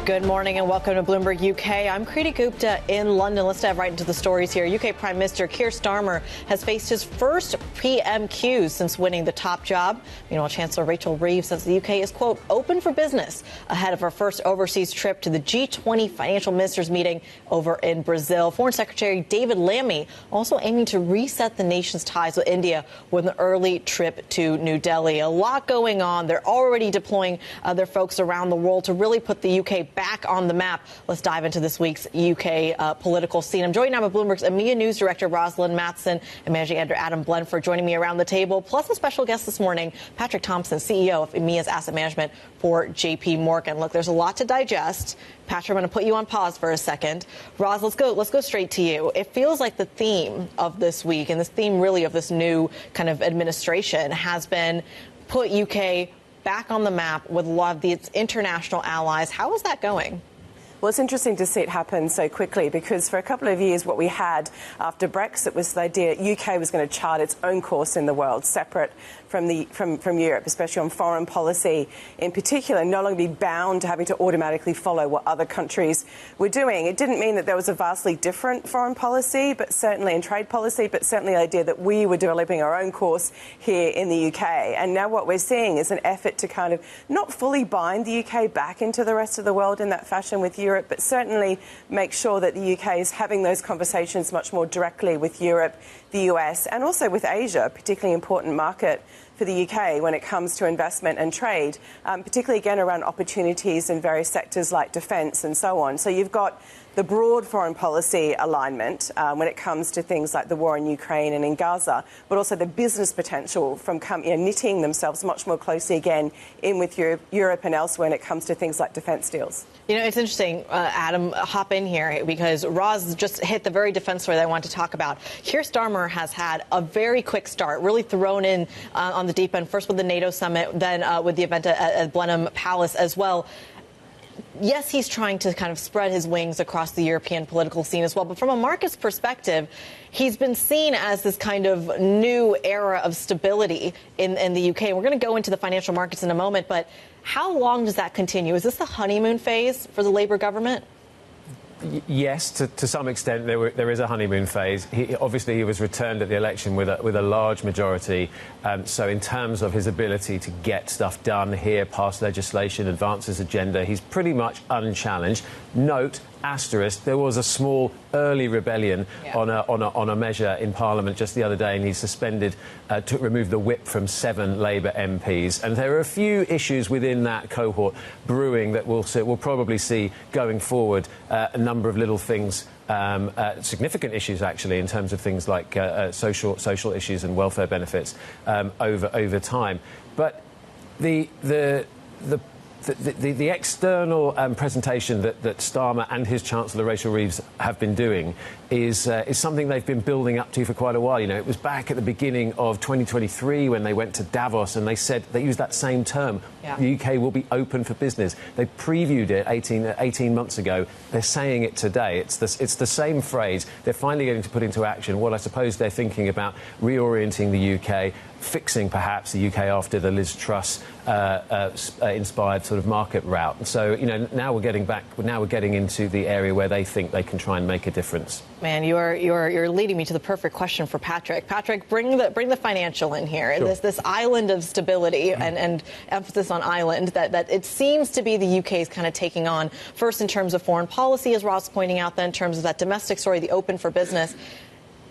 Good morning and welcome to Bloomberg UK. I'm Kriti Gupta in London. Let's dive right into the stories here. UK Prime Minister Keir Starmer has faced his first PMQs since winning the top job. Meanwhile, Chancellor Rachel Reeves says the UK is, quote, open for business ahead of her first overseas trip to the G-20 financial ministers meeting over in Brazil. Foreign Secretary David Lammy also aiming to reset the nation's ties with India with an early trip to New Delhi. A lot going on. They're already deploying their folks around the world to really put the UK back on the map. Let's dive into this week's UK political scene. I'm joined now by Bloomberg's EMEA News Director Rosalind Matheson and Managing Editor Adam Blenford joining me around the table, plus a special guest this morning, Patrick Thomson, CEO of EMEA's Asset Management for JPMorgan. Look, there's a lot to digest. Patrick, I'm going to put you on pause for a second. Roz, let's go straight to you. It feels like the theme of this week and this theme really of this new kind of administration has been put UK back on the map with a lot of its international allies. How is that going? Well, it's interesting to see it happen so quickly because for a couple of years what we had after Brexit was the idea UK was going to chart its own course in the world, separate from Europe, especially on foreign policy in particular, no longer be bound to having to automatically follow what other countries were doing. It didn't mean that there was a vastly different foreign policy, but certainly in trade policy, but certainly the idea that we were developing our own course here in the UK. And now what we're seeing is an effort to kind of not fully bind the UK back into the rest of the world in that fashion with Europe, but certainly make sure that the UK is having those conversations much more directly with Europe, the US, and also with Asia, a particularly important market for the UK when it comes to investment and trade, particularly, again, around opportunities in various sectors like defence and so on. So you've got the broad foreign policy alignment when it comes to things like the war in Ukraine and in Gaza, but also the business potential from knitting themselves much more closely again in with Europe and elsewhere when it comes to things like defence deals. You know, it's interesting, Adam, hop in here because Roz just hit the very defence story that I wanted to talk about. Keir Starmer has had a very quick start, really thrown in on the deep end, first with the NATO summit, then with the event at Blenheim Palace as well. Yes, he's trying to kind of spread his wings across the European political scene as well. But from a market's perspective, he's been seen as this kind of new era of stability in the UK. We're going to go into the financial markets in a moment. But how long does that continue? Is this the honeymoon phase for the Labour government? Yes, to some extent there is a honeymoon phase. He was returned at the election with a large majority. So in terms of his ability to get stuff done here, pass legislation, advance his agenda, he's pretty much unchallenged. Note, asterisk, there was a small early rebellion on a measure in Parliament just the other day, and he suspended, removed the whip from 7 Labour MPs. And there are a few issues within that cohort brewing that we'll probably see going forward. A number of little things, significant issues actually, in terms of things like social issues and welfare benefits over time. But the external presentation that Starmer and his Chancellor Rachel Reeves have been doing is something they've been building up to for quite a while. You know, it was back at the beginning of 2023 when they went to Davos and they used that same term. Yeah. The UK will be open for business. They previewed it 18 months ago. They're saying it today. It's the same phrase. They're finally getting to put into action what I suppose they're thinking about reorienting the UK, fixing perhaps the UK after the Liz Truss inspired sort of market route. So, you know, now we're getting into the area where they think they can try and make a difference. Man, you're leading me to the perfect question for Patrick. Patrick, bring the financial in here. Sure. This island of stability and emphasis on island that it seems to be the UK is kind of taking on, first in terms of foreign policy, as Ross pointing out, then in terms of that domestic story, the open for business.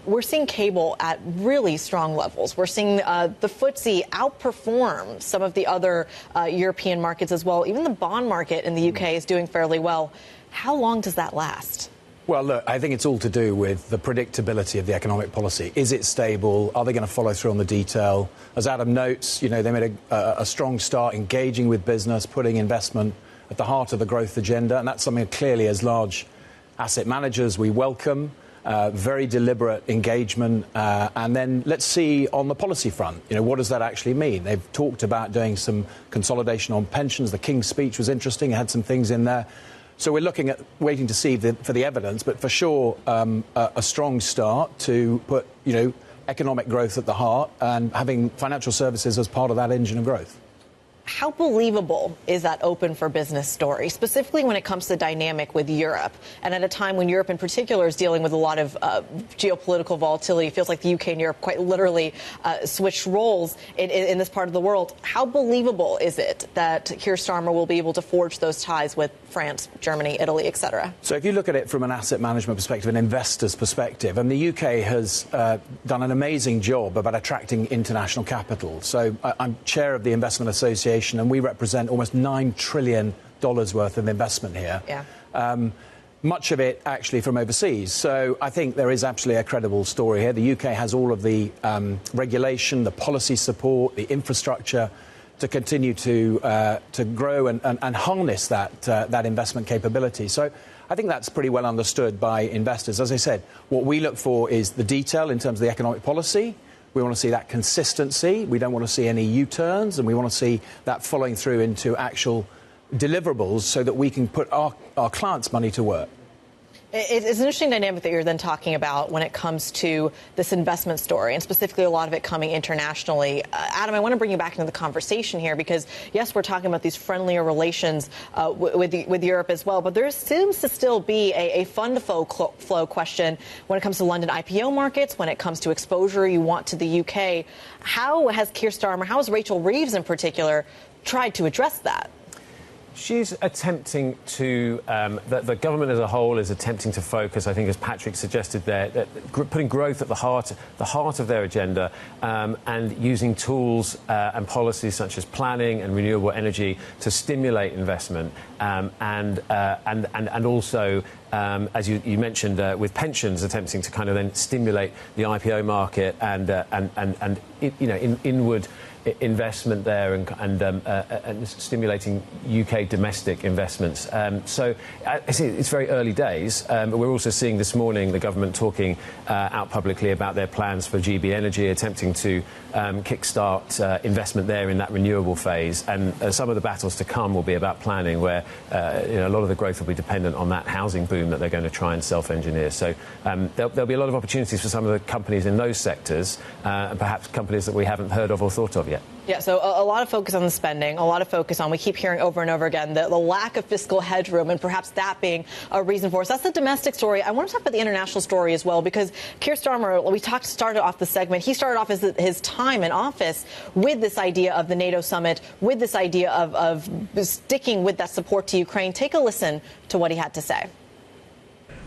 We're seeing cable at really strong levels. We're seeing the FTSE outperform some of the other European markets as well. Even the bond market in the UK is doing fairly well. How long does that last? Well, look, I think it's all to do with the predictability of the economic policy. Is it stable? Are they going to follow through on the detail? As Adam notes, you know, they made a strong start engaging with business, putting investment at the heart of the growth agenda. And that's something clearly as large asset managers we welcome. Very deliberate engagement. And then let's see on the policy front, you know, what does that actually mean? They've talked about doing some consolidation on pensions. The King's speech was interesting. It had some things in there. So we're waiting to see for the evidence, but for sure a strong start to put, you know, economic growth at the heart and having financial services as part of that engine of growth. How believable is that open for business story, specifically when it comes to the dynamic with Europe? And at a time when Europe in particular is dealing with a lot of geopolitical volatility, it feels like the UK and Europe quite literally switched roles in this part of the world. How believable is it that Keir Starmer will be able to forge those ties with France, Germany, Italy, etc.? So if you look at it from an asset management perspective, an investor's perspective, and the UK has done an amazing job about attracting international capital. So I'm chair of the Investment Association, and we represent almost $9 trillion worth of investment here. Yeah. Much of it actually from overseas. So I think there is absolutely a credible story here. The UK has all of the regulation, the policy support, the infrastructure to continue to grow and harness that investment capability. So I think that's pretty well understood by investors. As I said, what we look for is the detail in terms of the economic policy. We want to see that consistency. We don't want to see any U-turns, and we want to see that following through into actual deliverables so that we can put our clients' money to work. It's an interesting dynamic that you're then talking about when it comes to this investment story, and specifically a lot of it coming internationally. Adam, I want to bring you back into the conversation here because, yes, we're talking about these friendlier relations with Europe as well, but there seems to still be a fund flow question when it comes to London IPO markets, when it comes to exposure you want to the UK. How has Keir Starmer, how has Rachel Reeves in particular, tried to address that? She's attempting to, the government as a whole is attempting to focus, I think, as Patrick suggested there, putting growth at the heart of their agenda, and using tools and policies such as planning and renewable energy to stimulate investment, and also, as you mentioned, with pensions, attempting to kind of then stimulate the IPO market and inward investment there and stimulating UK domestic investments. So I see it's very early days. But we're also seeing this morning the government talking out publicly about their plans for GB Energy, attempting to kickstart investment there in that renewable phase. And some of the battles to come will be about planning, where a lot of the growth will be dependent on that housing boom that they're going to try and self-engineer. So there'll be a lot of opportunities for some of the companies in those sectors, and perhaps companies that we haven't heard of or thought of yet. Yeah, so a lot of focus on the spending, a lot of focus on, we keep hearing over and over again, the lack of fiscal headroom, and perhaps that being a reason for us. That's the domestic story. I want to talk about the international story as well, because Keir Starmer, started off the segment, he started off his time in office with this idea of the NATO summit, with this idea of sticking with that support to Ukraine. Take a listen to what he had to say.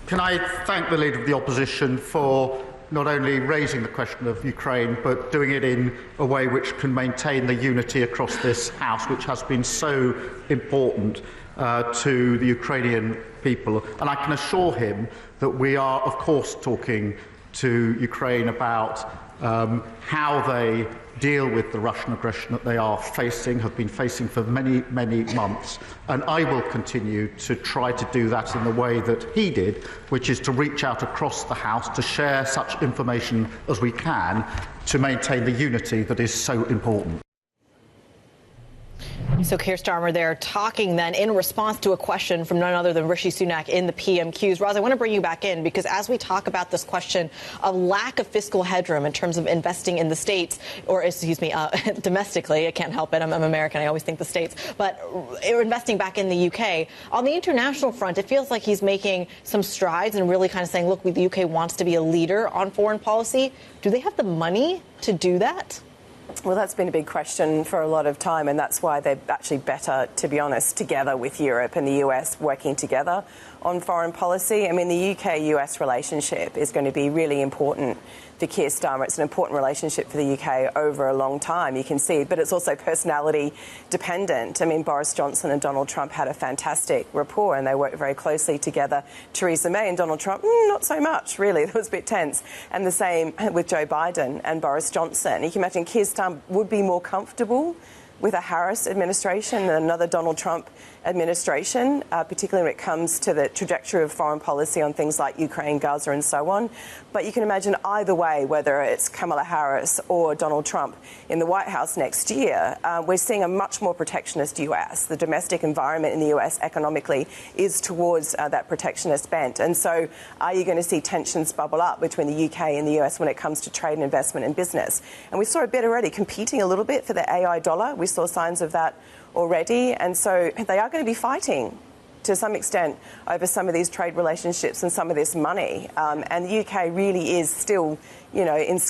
Can I thank the Leader of the Opposition for not only raising the question of Ukraine, but doing it in a way which can maintain the unity across this House, which has been so important to the Ukrainian people. And I can assure him that we are, of course, talking to Ukraine about how they deal with the Russian aggression that they have been facing for many, many months. And I will continue to try to do that in the way that he did, which is to reach out across the House to share such information as we can to maintain the unity that is so important. So Keir Starmer there talking then in response to a question from none other than Rishi Sunak in the PMQs. Roz, I want to bring you back in because as we talk about this question of lack of fiscal headroom in terms of investing in the States, or excuse me, domestically, I can't help it, I'm American, I always think the States, but investing back in the UK. On the international front, it feels like he's making some strides and really kind of saying, look, the UK wants to be a leader on foreign policy. Do they have the money to do that? Well, that's been a big question for a lot of time, and that's why they're actually better, to be honest, together with Europe and the US working together on foreign policy. I mean, the UK-US relationship is going to be really important for Keir Starmer. It's an important relationship for the UK over a long time, you can see, but it's also personality dependent. I mean, Boris Johnson and Donald Trump had a fantastic rapport and they worked very closely together. Theresa May and Donald Trump, not so much, really. That was a bit tense. And the same with Joe Biden and Boris Johnson. You can imagine Keir Starmer would be more comfortable with a Harris administration than another Donald Trump administration, particularly when it comes to the trajectory of foreign policy on things like Ukraine, Gaza and so on. But you can imagine either way, whether it's Kamala Harris or Donald Trump in the White House next year, we're seeing a much more protectionist US. The domestic environment in the US economically is towards that protectionist bent. And so are you going to see tensions bubble up between the UK and the US when it comes to trade and investment and business? And we saw a bit already competing a little bit for the AI dollar. We saw signs of that already. And so they are going to be fighting to some extent over some of these trade relationships and some of this money. And the UK really is still, you know, in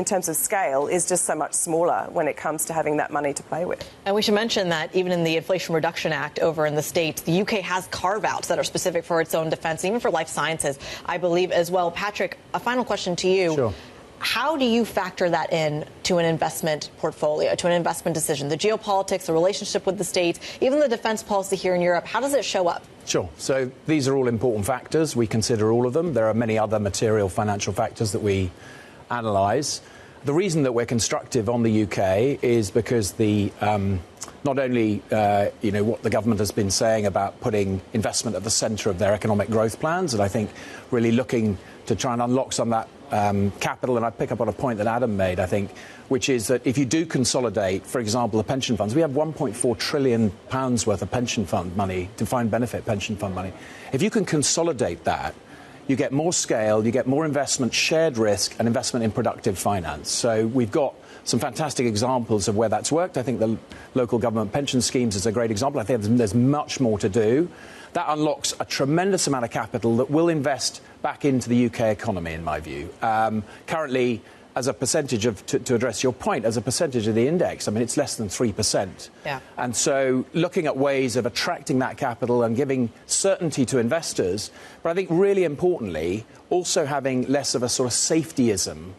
terms of scale, is just so much smaller when it comes to having that money to play with. And we should mention that even in the Inflation Reduction Act over in the States, the UK has carve-outs that are specific for its own defense, even for life sciences, I believe, as well. Patrick, a final question to you. Sure. How do you factor that in to an investment portfolio, to an investment decision? The geopolitics, the relationship with the States, even the defense policy here in Europe, how does it show up? Sure. So these are all important factors. We consider all of them. There are many other material financial factors that we analyse. The reason that we're constructive on the UK is because the not only what the government has been saying about putting investment at the centre of their economic growth plans, and I think really looking to try and unlock some of that capital, and I pick up on a point that Adam made, I think, which is that if you do consolidate, for example, the pension funds, we have £1.4 trillion worth of pension fund money, defined benefit pension fund money. If you can consolidate that, you get more scale, you get more investment, shared risk, and investment in productive finance. So we've got some fantastic examples of where that's worked. I think the local government pension schemes is a great example. I think there's much more to do. That unlocks a tremendous amount of capital that will invest back into the UK economy, in my view. Currently, as a percentage of, to address your point, as a percentage of the index, I mean, it's less than 3%. Yeah. And so looking at ways of attracting that capital and giving certainty to investors, but I think really importantly, also having less of a sort of safetyism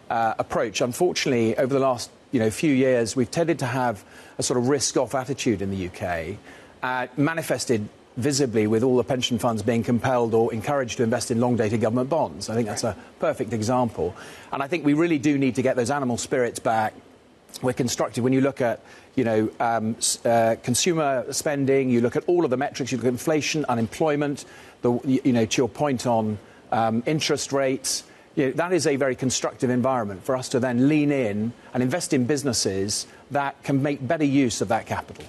approach. Unfortunately, over the last few years, we've tended to have a sort of risk-off attitude in the UK, manifested visibly with all the pension funds being compelled or encouraged to invest in long-dated government bonds. I think that's a perfect example. And I think we really do need to get those animal spirits back. We're constructive. When you look at, consumer spending, you look at all of the metrics, you look at inflation, unemployment, to your point on interest rates, that is a very constructive environment for us to then lean in and invest in businesses that can make better use of that capital.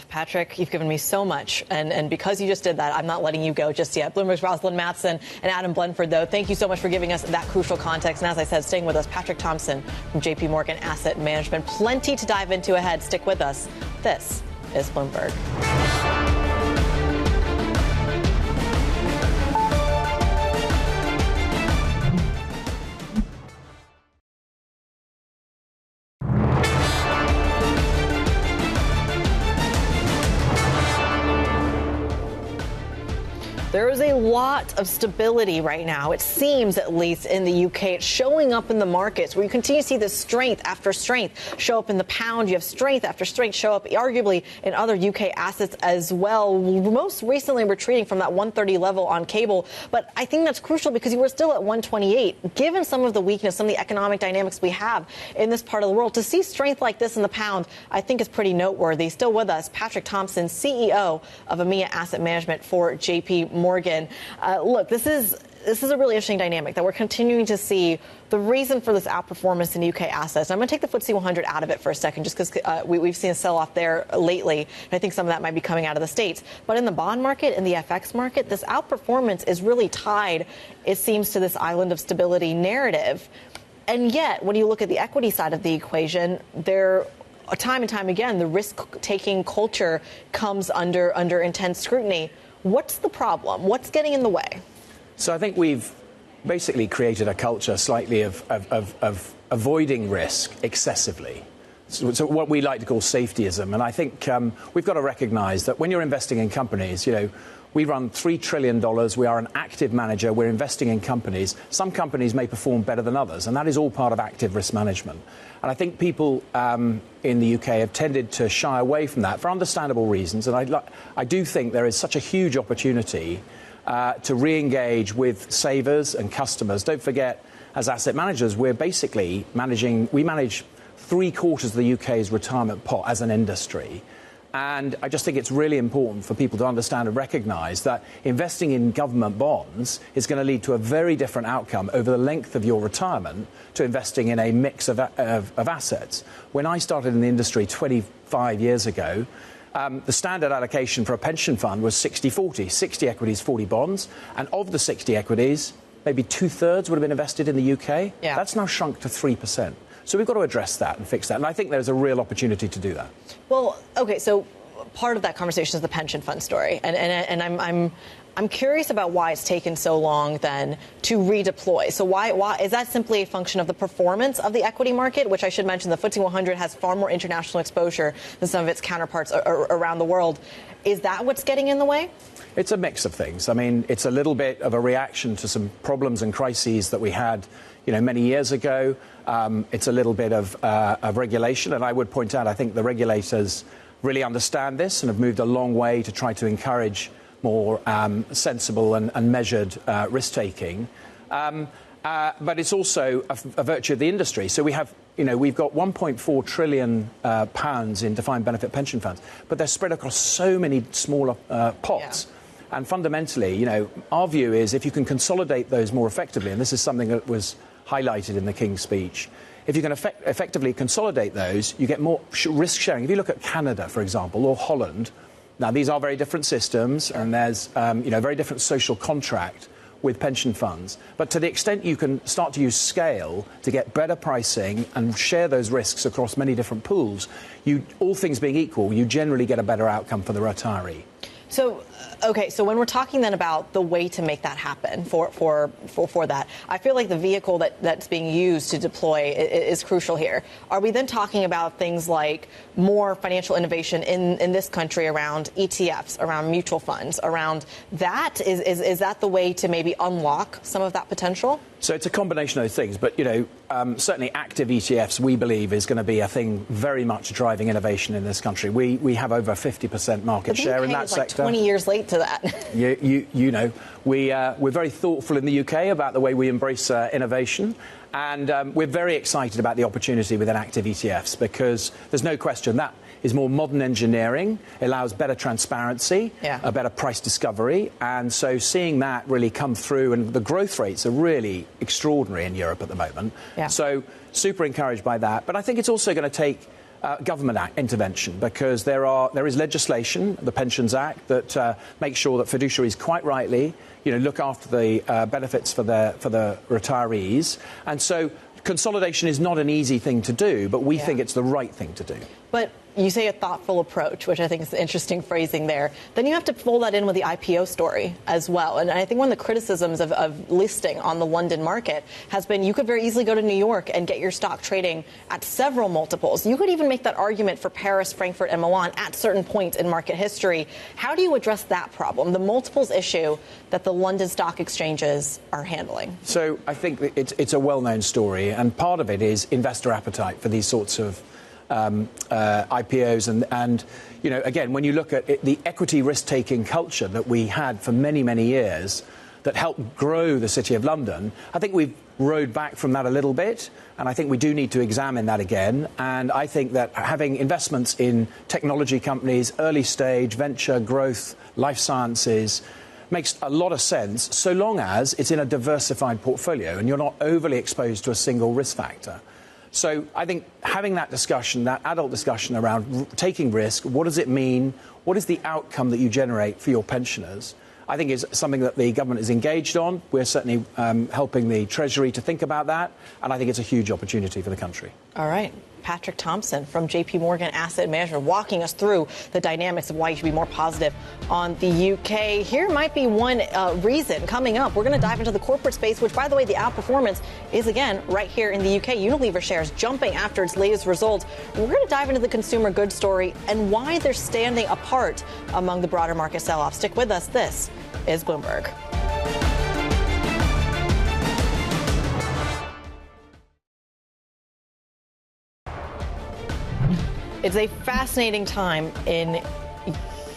Patrick, you've given me so much, and because you just did that, I'm not letting you go just yet. Bloomberg's Rosalind Matheson and Adam Blenford, though, thank you so much for giving us that crucial context. And as I said, staying with us, Patrick Thomson from JPMorgan Asset Management. Plenty to dive into ahead. Stick with us. This is Bloomberg. There is a lot of stability right now, it seems, at least in the UK. It's showing up in the markets where you continue to see this strength after strength show up in the pound. You have strength after strength show up, arguably, in other UK assets as well. Most recently retreating from that 130 level on cable. But I think that's crucial because you were still at 128. Given some of the weakness, some of the economic dynamics we have in this part of the world, to see strength like this in the pound, I think is pretty noteworthy. Still with us, Patrick Thomson, CEO of EMEA Asset Management for JPMorgan. Look, this is a really interesting dynamic that we're continuing to see. The reason for this outperformance in UK assets, and I'm going to take the FTSE 100 out of it for a second, just because we've seen a sell-off there lately, and I think some of that might be coming out of the States. But in the bond market, in the FX market, this outperformance is really tied, it seems, to this island of stability narrative. And yet, when you look at the equity side of the equation, time and time again, the risk-taking culture comes under intense scrutiny. What's the problem? What's getting in the way? So I think we've basically created a culture slightly of avoiding risk excessively. So what we like to call safetyism. And I think we've got to recognise that when you're investing in companies, we run $3 trillion. We are an active manager. We're investing in companies. Some companies may perform better than others, and that is all part of active risk management. And I think people in the UK have tended to shy away from that for understandable reasons. And I do think there is such a huge opportunity to re-engage with savers and customers. Don't forget, as asset managers, we manage 3/4 of the UK's retirement pot as an industry. And I just think it's really important for people to understand and recognise that investing in government bonds is going to lead to a very different outcome over the length of your retirement to investing in a mix of assets. When I started in the industry 25 years ago, the standard allocation for a pension fund was 60-40, 60 equities, 40 bonds. And of the 60 equities, maybe 2/3 would have been invested in the UK. Yeah. That's now shrunk to 3%. So we've got to address that and fix that. And I think there's a real opportunity to do that. Well, OK, so part of that conversation is the pension fund story. And I'm curious about why it's taken so long then to redeploy. So why is that simply a function of the performance of the equity market, which I should mention the FTSE 100 has far more international exposure than some of its counterparts around the world. Is that what's getting in the way? It's a mix of things. I mean, it's a little bit of a reaction to some problems and crises that we had, many years ago. It's a little bit of regulation. And I would point out, I think the regulators really understand this and have moved a long way to try to encourage more sensible and measured risk-taking. But it's also a virtue of the industry. So we have, we've got £1.4 trillion in defined benefit pension funds, but they're spread across so many smaller pots. Yeah. And fundamentally, our view is if you can consolidate those more effectively, and this is something that was highlighted in the King's speech, if you can effectively consolidate those, you get more risk sharing. If you look at Canada, for example, or Holland, now these are very different systems, and there's very different social contract with pension funds. But to the extent you can start to use scale to get better pricing and share those risks across many different pools, all things being equal, you generally get a better outcome for the retiree. So, OK, so when we're talking then about the way to make that happen for that, I feel like the vehicle that's being used to deploy is crucial here. Are we then talking about things like more financial innovation in this country around ETFs, around mutual funds, around that? Is that the way to maybe unlock some of that potential? So it's a combination of those things. But, certainly active ETFs, we believe, is going to be a thing very much driving innovation in this country. We have over 50% market share in that sector. 20 years late to that. We're very thoughtful in the UK about the way we embrace innovation. And we're very excited about the opportunity within active ETFs because there's no question that is more modern engineering, allows better transparency, a better price discovery. And so seeing that really come through, and the growth rates are really extraordinary in Europe at the moment. Yeah. So super encouraged by that. But I think it's also going to take government intervention because there is legislation, the Pensions Act, that makes sure that fiduciaries quite rightly, look after the benefits for the retirees. And so consolidation is not an easy thing to do, but we think it's the right thing to do. But you say a thoughtful approach, which I think is interesting phrasing there. Then you have to fold that in with the IPO story as well. And I think one of the criticisms of listing on the London market has been you could very easily go to New York and get your stock trading at several multiples. You could even make that argument for Paris, Frankfurt, and Milan at certain points in market history. How do you address that problem, the multiples issue that the London stock exchanges are handling? So I think that it's a well-known story, and part of it is investor appetite for these sorts of IPOs and again, when you look at the equity risk-taking culture that we had for many, many years that helped grow the City of London, I think we've rode back from that a little bit, and I think we do need to examine that again. And I think that having investments in technology companies, early stage, venture, growth, life sciences, makes a lot of sense so long as it's in a diversified portfolio and you're not overly exposed to a single risk factor. So I think having that discussion, that adult discussion around taking risk, what does it mean? What is the outcome that you generate for your pensioners? I think is something that the government is engaged on. We're certainly helping the Treasury to think about that. And I think it's a huge opportunity for the country. All right. Patrick Thomson from JPMorgan Asset Management walking us through the dynamics of why you should be more positive on the UK. Here might be one reason coming up. We're going to dive into the corporate space, which, by the way, the outperformance is, again, right here in the UK. Unilever shares jumping after its latest results. And we're going to dive into the consumer goods story and why they're standing apart among the broader market sell-off. Stick with us. This is Bloomberg. It's a fascinating time in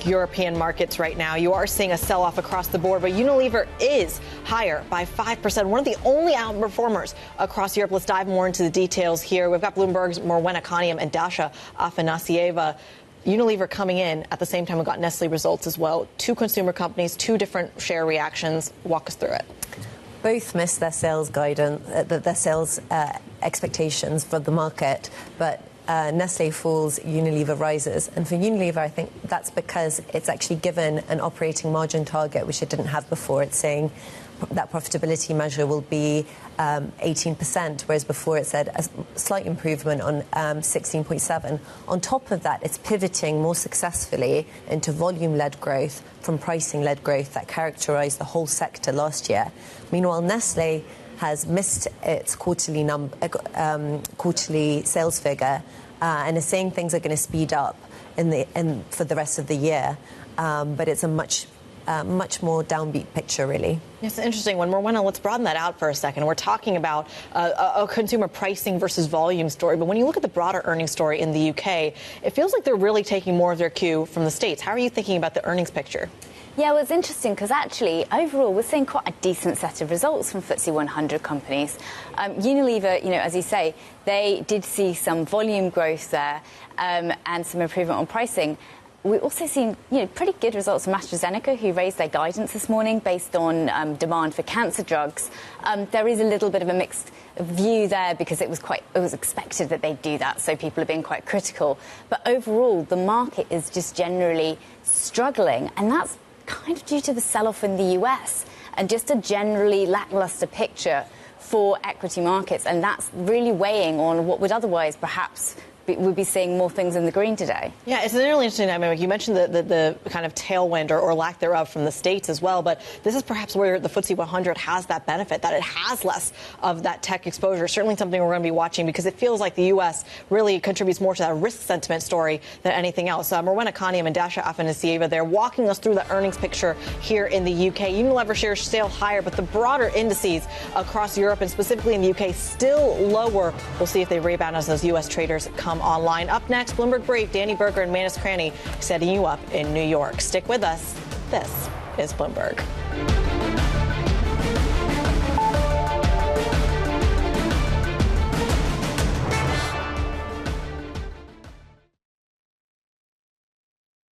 European markets right now. You are seeing a sell-off across the board, but Unilever is higher by 5%. One of the only outperformers across Europe. Let's dive more into the details here. We've got Bloomberg's Morwena Kaniam and Dasha Afanasieva. Unilever coming in at the same time we got Nestle results as well. Two consumer companies, two different share reactions. Walk us through it. Both missed their sales guidance, their sales expectations for the market, but Nestle falls, Unilever rises. And for Unilever, I think that's because it's actually given an operating margin target, which it didn't have before. It's saying that profitability measure will be 18%, whereas before it said a slight improvement on 16.7. On top of that, it's pivoting more successfully into volume-led growth from pricing-led growth that characterized the whole sector last year. Meanwhile, Nestle has missed its quarterly sales figure and is saying things are going to speed up for the rest of the year. But it's a much more downbeat picture, really. It's an interesting one. Rowena, let's broaden that out for a second. We're talking about a consumer pricing versus volume story. But when you look at the broader earnings story in the UK, it feels like they're really taking more of their cue from the States. How are you thinking about the earnings picture? Yeah, well, it's interesting because actually, overall, we're seeing quite a decent set of results from FTSE 100 companies. Unilever, as you say, they did see some volume growth there and some improvement on pricing. We've also seen, pretty good results from AstraZeneca, who raised their guidance this morning based on demand for cancer drugs. There is a little bit of a mixed view there because it was expected that they'd do that, so people are being quite critical. But overall, the market is just generally struggling, and that's kind of due to the sell-off in the US and just a generally lackluster picture for equity markets, and that's really weighing on what would otherwise perhaps we'd be seeing more things in the green today. Yeah, it's an really interesting dynamic. You mentioned the kind of tailwind or lack thereof from the States as well, but this is perhaps where the FTSE 100 has that benefit, that it has less of that tech exposure. Certainly something we're going to be watching because it feels like the U.S. really contributes more to that risk sentiment story than anything else. Rowena Kaniam and Dasha Afanasieva, they're walking us through the earnings picture here in the UK. Unilever shares sail higher, but the broader indices across Europe and specifically in the UK still lower. We'll see if they rebound as those U.S. traders come online. Up next, Bloomberg Brief, Danny Berger and Manus Cranny setting you up in New York. Stick with us. This is Bloomberg.